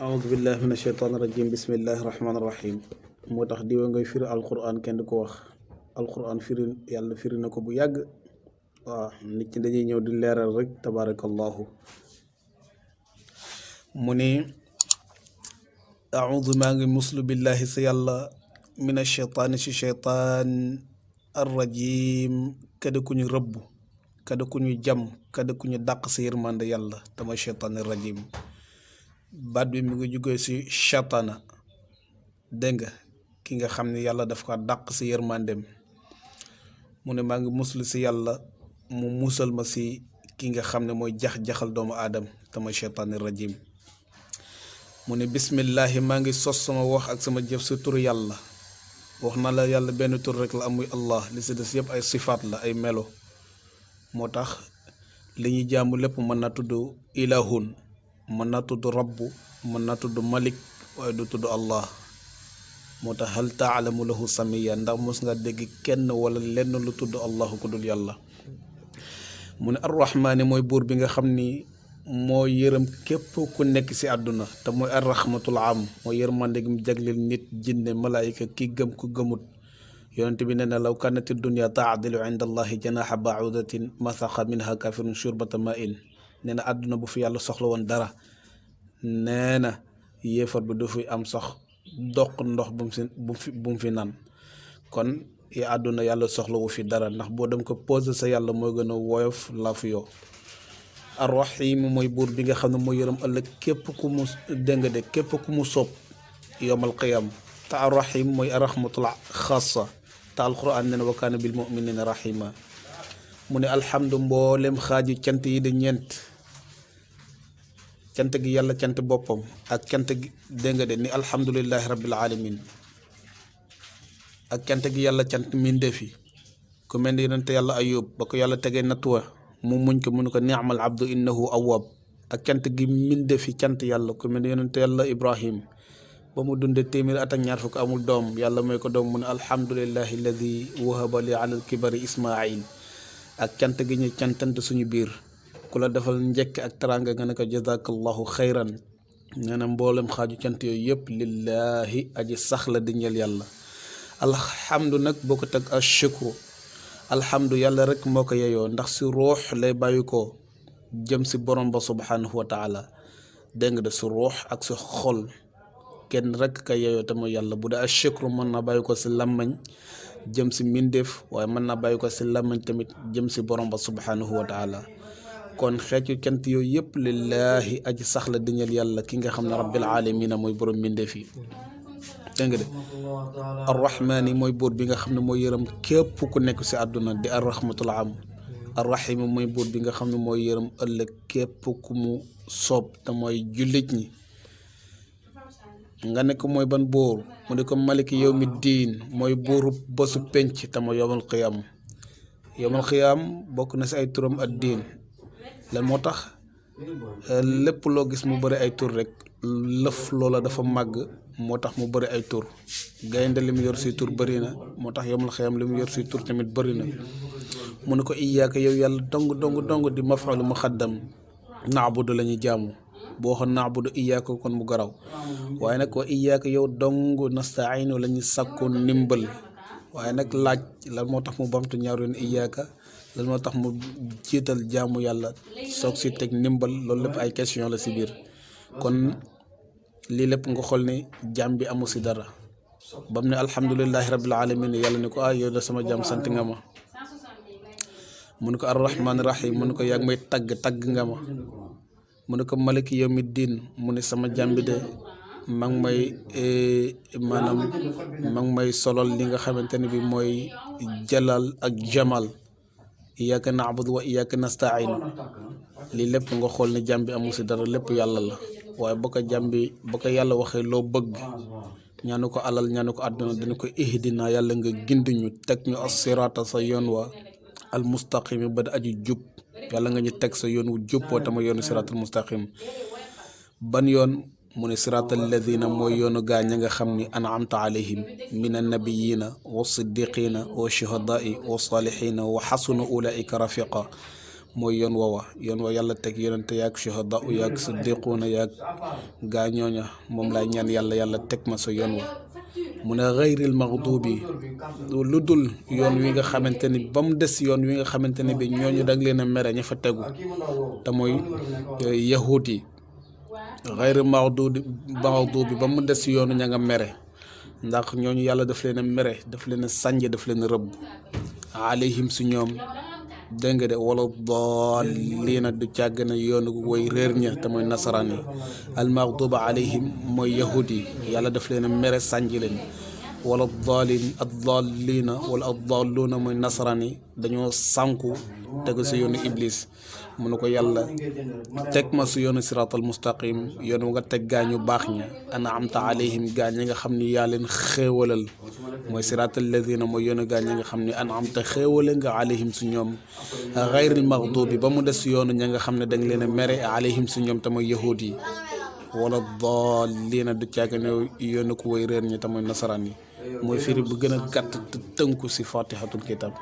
أعوذ بالله من الشيطان الرجيم بسم الله الرحمن الرحيم moo tax diwa ngay firi alquran kenn du ko wax alquran firi yàlla firi na ko bu yàgg. waaw nit ñi dañuy ñëw di leeral rek tabarakallahu. mu ni audu maa ngi muslu billahi sa yàlla min asheytaani si cheytaan arrajim kada ku ñu rëbb, kada ku ñu jam, kada ku ñu dàq sa yërmande yàlla te mooy cheytaan arrajim. baat bi mu ngi jógee si cheytaana, dégg nga ki nga xam ne yàlla daf ko dàq si yërmandem. mu ne maa ngi muslu si yàlla mu musal ma si ki nga xam ne mooy jax-jaxal doomu aadam te mooy cheytaan rajim. mu ne bismillahi maa ngi sos sama wax ak sama jëf si turu yàlla. wax na la yàlla benn tur rek la amuy allah, li si des yëpp ay sifaat la, ay melo. moo tax li ñuy jaamu lépp mën na tudd ilahun, mën na tudd rabbu, mën na tudd malik, waaye du tudd allah. moo tax hal taalamu lahu samiya, ndax mos nga dégg kenn wala lenn lu tudd allahu ku dul yàlla. mu ne arrahmaani mooy buur bi nga xam ni moo yërëm képp ku nekk si àdduna te mooy arrahmatul am, mooy yërmande gi mu jagleel nit, jinne, malaayika, ki gëm ku gëmut. yonent bi nee na law kanati dunya taadilu inda allahi janaha baudatin masaqa minha kafirun shurbata ma in. nee na àdduna bu fi yàlla soxla woon dara, nee na yéefar bi du fi am sax doq ndox bu mu fi naan. kon yi àdduna yàlla soxlawu fi dara, ndax boo dem ko posé sa yàlla mooy gën a woyof la fi yoo. arrahim mooy buur bi nga xam ne mooy yërëm ëllëg képp ku mu dégg de képp ku mu soob yowmal qiyam. te arrahim mooy arrahmatul xaasa, te alquran nee na wa kaana bil muminina rahima. mu ne alhamdu mboolem xaaji cant yi di ñeent. cant gi yàlla cant boppam ak cant gi dégg nga de ni alhamdulillahi rabbil alamin, ak cant gi yàlla cant mbindeef yi. ku mel ni yonente yàlla ayub ba ko yàlla tegee nattuwa mu muñ ko mu ne ko ni'mal abdu innahu awwab. ak cant gi mbindeef yi cant yàlla, ku mel ni yonente yàlla ibrahim ba mu dundee téeméeri at ak ñaar fukk amul doom, yàlla mooy ko doom mu ne alhamdulillahi alladi wahaba li ala alkibari ismail. ak cant gi ñu cantante suñu biir, ku la defal njëkk ak taranga nga ne ko jazakallahu xayran. nee na mboolem xaaju cant yooyu yëpp lillahi aji sax la di ñeel yàlla. alhamdu nag boo ko teg ak shukru, alhamdu yàlla rek moo ko yeyoo, ndax si ruux lay bàyyi ko jëm si borom ba subhanahu wa taala. dégg nga de si ruux ak si xol kenn rek ka yeyoo te mooy yàlla. bu dee ak shukru mën na bàyyi ko si làmmañ jëm si mbindeef, waaye mën na bàyyi ko si làmmañ tamit jëm si borom ba subhanahu wa taala. kon xeetu cant yooyu yëpp lillahi aji sax la di ñeel yàlla ki nga xam ne rabbil alamina mooy borom mbindeef yi. dégg nga de arrahmaani mooy buur bi nga xam ne mooy yërëm képp ku nekk si àdduna di arrahmatul am. arrahim mooy buur bi nga xam ne mooy yërëm ëllëg képp ku mu soob te mooy jullit ñi. nga ne ko mooy ban buur, mu ne ko maliki yawmi diin, mooy buuru bésu penc te mooy yowmal qiyam. yowmal qiyam bokk na si ay turam ad diin. lan moo tax lépp loo gis mu bëri ay tur rek lëf loola dafa màgg, moo tax mu bëri ay tur. gaynde li mu yor si tur bëri na, moo tax yowmal qiyam li mu yor si tur tamit bëri na. mu ne ko iyaaka yow yàlla dong di maf'ul muqaddam, na'budu la ñuy jaamu. boo waxoon na'budu iyaaka kon mu garaw, waaye nag wa iyaaka yow dong nasta'inu la ñuy sàkku ndimbal. waaye nag laaj lan moo tax mu bamtu ñaar yoon iyaaka, lan moo tax mu jiital jaamu yàlla soog si teg ndimbal, loolu lépp ay question la si biir. kon lii lépp nga xool ne jaam bi amu si dara. bam ne alhamdulillahi rabbil alamin, yàlla ne ko yow da sama jaam sant nga ma. mu ne ko arrahmaani rahim, mu ne ko yaa ngi may tagg nga ma. mu ne ko maliki yawmi diin, mu ne sama jaam bi de ma ngi may maanaam ma ngi may solol li nga xamante ne bi mooy jalal ak jamal. iyyaka na'budu wa iyyaka nasta'in. lii lépp nga xool ne jaam bi amu si dara, lépp yàlla la. waaye ba ko yàlla waxee loo bëgg, ñaanu ko alal, ñaanu ko àdduna, dina ko ihdina, yàlla nga gindi ñu teg ñu as-sirata sa yoon wa al mustaqim ba da aju jub. yàlla nga ñu teg sa yoon wu jub woo tama yoonu siratal mustaqim. ban yoon, mu ne siratal ladina mooy yoonu gaa ña nga xam ni an'amta alayhim min annabiyina wa siddiqina wa shuhadaai wa salihina wa xasuna ulaika rafiqa. mooy yoon woowa yàlla teg yonente yaag shuhada u yaag siddiquuna yaag gaa ñooña moom laay ñaan yàlla teg ma sa yoon wa mu ne xayril maxdubi lu dul yoon wi nga xamante ni ba mu des yoon wi nga xamante ni bi ñooñu dag leen a mere ña fa tegu te mooy yahuud yi xayril maxdubi ba mu des yoonu ña nga mere ndax ñooñu yàlla daf leen a mere daf leen a sànj daf leen a rëbb alayhim si ñoom dégg nga de wala daalliina du càgg na yoonu woy réer ña te mooy nasaraan yi almaghduba alayhim mooy yahud yi yàlla daf leen a mere sànji leen wala daalliina wala addaalluuna mooy nasaraan yi dañoo sànku tegu si yoonu iblis mu ne ko yàlla teg ma si yoonu siraatal mustaqim yoon wu nga teg gaañu baax ña an'amta alayhim gaañ ñi nga xam ni yaa leen xéewalal mooy siraatal lazina mooy yoonu gaañ ñi nga xam ni an'amta xéewale nga alayhim si ñoom xayril maxdubi ba mu des yoonu ña nga xam ne danga leen a mere alayhim si ñoom te mooy yahuud yi wala daalliina du càgg ne yoonu ko woy réer ñi te mooy nasaraan yi mooy firi bu gën a gàtt te tënku si fatihatul kitab